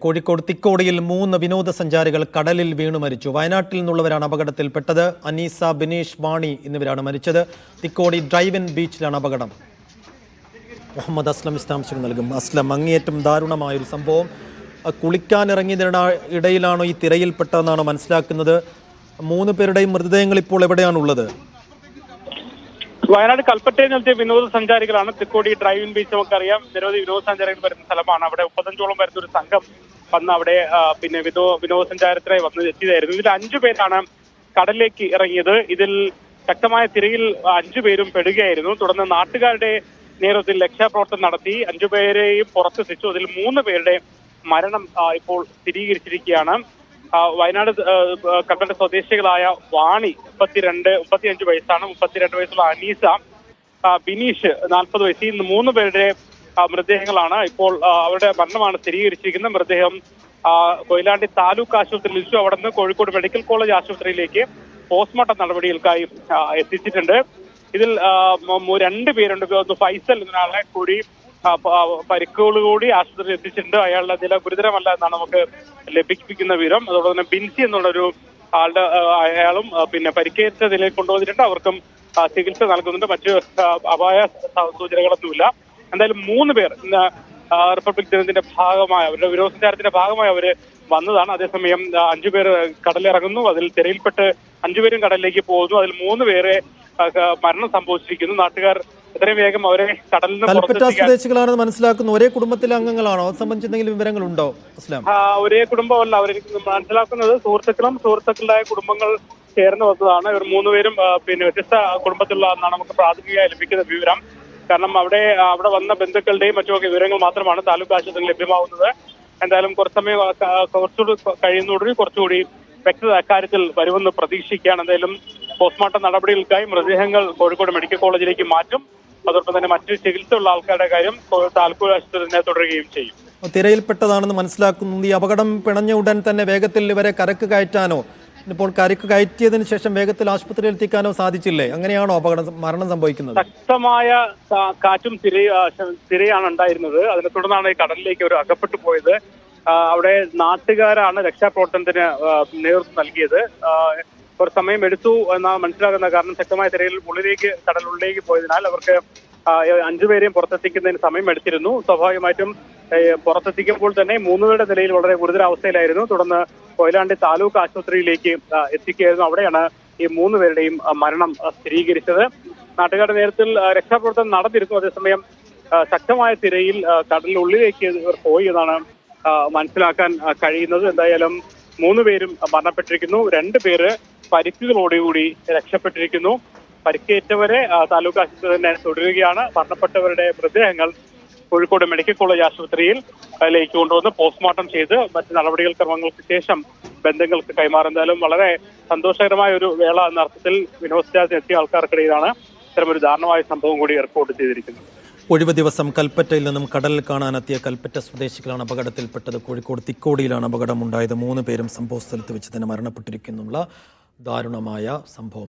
കോഴിക്കോട് തിക്കോടിയിൽ 3 വിനോദസഞ്ചാരികൾ കടലിൽ വീണു മരിച്ചു. വയനാട്ടിൽ നിന്നുള്ളവരാണ് അപകടത്തിൽപ്പെട്ടത്. അനീസ, ബിനീഷ്, വാണി എന്നിവരാണ് മരിച്ചത്. തിക്കോടി ഡ്രൈവ് ഇൻ ബീച്ചിലാണ് അപകടം. മുഹമ്മദ് അസ്ലം വിശദാംശങ്ങൾ നൽകും. അസ്ലം, അങ്ങേയറ്റം ദാരുണമായൊരു സംഭവം. കുളിക്കാനിറങ്ങിയതിനിടയിലാണോ ഈ തിരയിൽപ്പെട്ടതെന്നാണ് മനസ്സിലാക്കുന്നത്. 3 പേരുടെയും മൃതദേഹങ്ങൾ ഇപ്പോൾ എവിടെയാണുള്ളത്? വയനാട് കൽപ്പറ്റയിൽ നിന്നെത്തിയ വിനോദസഞ്ചാരികളാണ്. തിക്കോടി ഡ്രൈവ് ഇൻ ബീച്ച് നമുക്കറിയാം, നിരവധി വിനോദസഞ്ചാരികൾ വരുന്ന സ്ഥലമാണ്. അവിടെ 35ഓളം വരുന്ന ഒരു സംഘം വന്ന് അവിടെ വിനോദസഞ്ചാരത്തിനായി വന്ന് എത്തിയതായിരുന്നു. ഇതിൽ 5 പേരാണ് കടലിലേക്ക് ഇറങ്ങിയത്. ഇതിൽ ശക്തമായ തിരയിൽ 5 പേരും പെടുകയായിരുന്നു. തുടർന്ന് നാട്ടുകാരുടെ നേതൃത്വത്തിൽ രക്ഷാപ്രവർത്തനം നടത്തി 5 പേരെയും പുറത്തെത്തിച്ചു. അതിൽ 3 പേരുടെ മരണം ഇപ്പോൾ സ്ഥിരീകരിച്ചിരിക്കുകയാണ്. വയനാട് കൽപ്പറ്റ സ്വദേശികളായ വാണി 35 വയസ്സാണ്. 32 വയസ്സുള്ള അനീസ, ബിനീഷ് 40 വയസ്സ്. ഇന്ന് 3 പേരുടെ മൃതദേഹങ്ങളാണ് ഇപ്പോൾ അവരുടെ മരണമാണ് സ്ഥിരീകരിച്ചിരിക്കുന്നത്. മൃതദേഹം കൊയിലാണ്ടി താലൂക്ക് ആശുപത്രിയിൽ വെച്ചു. അവിടെ നിന്ന് കോഴിക്കോട് മെഡിക്കൽ കോളേജ് ആശുപത്രിയിലേക്ക് പോസ്റ്റ്മോർട്ടം നടപടികൾക്കായി എത്തിച്ചിട്ടുണ്ട്. ഇതിൽ 2 പേരുണ്ട്. ഫൈസൽ എന്നൊരാളെ കൂടി പരിക്കുകളോടുകൂടി ആശുപത്രിയിൽ എത്തിച്ചിട്ടുണ്ട്. അയാളുടെ നില ഗുരുതരമല്ല എന്നാണ് നമുക്ക് ലഭിക്കുന്ന വിവരം. അതോടൊപ്പം തന്നെ ബിൻസി എന്നുള്ളൊരു ആളുടെ അയാളും പരിക്കേറ്റ നിലയിൽ കൊണ്ടുവന്നിട്ടുണ്ട്. അവർക്കും ചികിത്സ നൽകുന്നുണ്ട്. മറ്റ് അപായ സൂചനകളൊന്നുമില്ല. എന്തായാലും 3 പേർ ഇന്ന് റിപ്പബ്ലിക് ദിനത്തിന്റെ ഭാഗമായി അവരുടെ വിനോദസഞ്ചാരത്തിന്റെ ഭാഗമായി അവര് വന്നതാണ്. അതേസമയം 5 പേർ കടലിറങ്ങുന്നു. അതിൽ തിരയിൽപ്പെട്ട് 5 പേരും കടലിലേക്ക് പോകുന്നു. അതിൽ 3 പേരെ മരണം സംഭവിച്ചിരിക്കുന്നു. നാട്ടുകാർ എത്രയും വേഗം അവരെ കടലിൽ നിന്ന് കൽപ്പറ്റ സ്വദേശികളാണെന്ന് മനസ്സിലാക്കുന്നു. ഒരേ കുടുംബത്തിലെ അംഗങ്ങളാണോ? അത് സംബന്ധിച്ച് എന്തെങ്കിലും വിവരങ്ങളുണ്ടോ? ഒരേ കുടുംബമല്ല. അവർ മനസ്സിലാക്കുന്നത് സുഹൃത്തുക്കളായ കുടുംബങ്ങൾ ചേർന്ന് വന്നതാണ്. ഇവർ 3 പേരും വ്യത്യസ്ത കുടുംബത്തിലുള്ള എന്നാണ് നമുക്ക് പ്രാഥമികമായി ലഭിക്കുന്ന വിവരം. കാരണം അവിടെ വന്ന ബന്ധുക്കളുടെയും മറ്റുമൊക്കെ വിവരങ്ങൾ മാത്രമാണ് താലൂക്ക് ആശുപത്രിയിൽ ലഭ്യമാവുന്നത്. എന്തായാലും കുറച്ചുകൂടി കഴിയുന്നതോടുകൂടി കുറച്ചുകൂടി വ്യക്തത അക്കാര്യത്തിൽ വരുമെന്ന് പ്രതീക്ഷിക്കുകയാണ്. എന്തായാലും പോസ്റ്റ്മോർട്ടം നടപടികൾക്കായി മൃതദേഹങ്ങൾ കോഴിക്കോട് മെഡിക്കൽ കോളേജിലേക്ക് മാറ്റും. അതോടൊപ്പം തന്നെ മറ്റ് ചികിത്സയുള്ള ആൾക്കാരുടെ കാര്യം താലൂക്ക് ആശുപത്രി തന്നെ തുടരുകയും ചെയ്യും. തിരയിൽപ്പെട്ടതാണെന്ന് മനസ്സിലാക്കുന്നു. ഈ അപകടം പിണഞ്ഞ ഉടൻ തന്നെ വേഗത്തിൽ ഇവരെ കരക്ക് കയറ്റാനോ, ഇപ്പോൾ കരക്ക് കയറ്റിയതിനു ശേഷം വേഗത്തിൽ ആശുപത്രിയിൽ എത്തിക്കാനോ സാധിച്ചില്ലേ? അങ്ങനെയാണോ മരണം സംഭവിക്കുന്നത്? ശക്തമായ കാറ്റും തിരയാണ് ഉണ്ടായിരുന്നത്. അതിനെ തുടർന്നാണ് ഈ കടലിലേക്ക് അവർ അകപ്പെട്ടു പോയത്. അവിടെ നാട്ടുകാരാണ് രക്ഷാപ്രവർത്തനത്തിന് നേതൃത്വം നൽകിയത്. കുറച്ച് സമയം എടുത്തു എന്നാണ് മനസ്സിലാകുന്നത്. കാരണം ശക്തമായ തിരയിൽ കടലുള്ളിലേക്ക് പോയതിനാൽ അവർക്ക് 5 പേരെയും പുറത്തെത്തിക്കുന്നതിന് സമയം എടുത്തിരുന്നു. സ്വാഭാവികമായിട്ടും പുറത്തെത്തിക്കുമ്പോൾ തന്നെ 3 പേരുടെ നിലയിൽ വളരെ ഗുരുതരാവസ്ഥയിലായിരുന്നു. തുടർന്ന് കൊയിലാണ്ടി താലൂക്ക് ആശുപത്രിയിലേക്ക് എത്തിക്കുകയായിരുന്നു. അവിടെയാണ് ഈ 3 പേരുടെയും മരണം സ്ഥിരീകരിച്ചത്. നാട്ടുകാരുടെ നേതൃത്വത്തിൽ രക്ഷാപ്രവർത്തനം നടന്നിരുന്നു. അതേസമയം ശക്തമായ തിരയിൽ കടലിനുള്ളിലേക്ക് ഇവർ പോയി എന്നാണ് മനസ്സിലാക്കാൻ കഴിയുന്നത്. എന്തായാലും 3 പേരും മരണപ്പെട്ടിരിക്കുന്നു. 2 പേര് പരിക്കുകളോടുകൂടി രക്ഷപ്പെട്ടിരിക്കുന്നു. പരിക്കേറ്റവരെ താലൂക്ക് ആശുപത്രി തന്നെ തുടരുകയാണ്. മരണപ്പെട്ടവരുടെ മൃതദേഹങ്ങൾ കോഴിക്കോട് മെഡിക്കൽ കോളേജ് ആശുപത്രിയിലേക്ക് കൊണ്ടുവന്ന് പോസ്റ്റ്മോർട്ടം ചെയ്ത് മറ്റ് നടപടികൾ ക്രമങ്ങൾക്ക് ശേഷം ബന്ധങ്ങൾക്ക് കൈമാറുന്നതായാലും വളരെ സന്തോഷകരമായ ഒരു വേള എന്ന അർത്ഥത്തിൽ വിനോദസഞ്ചാരത്തിന് എത്തിയ ആൾക്കാർക്കിടയിലാണ് ഇത്തരമൊരു ദാരുണമായ സംഭവം കൂടി റിപ്പോർട്ട് ചെയ്തിരിക്കുന്നത്. ഒഴിവ് ദിവസം കൽപ്പറ്റയിൽ നിന്നും കടൽ കാണാനെത്തിയ കൽപ്പറ്റ സ്വദേശികളാണ് അപകടത്തിൽപ്പെട്ടത്. കോഴിക്കോട് തിക്കോടിയിലാണ് അപകടമുണ്ടായത്. 3 പേരും സംഭവ സ്ഥലത്ത് വെച്ച് തന്നെ മരണപ്പെട്ടിരിക്കുന്നുള്ള ദാരുണമായ സംഭവം.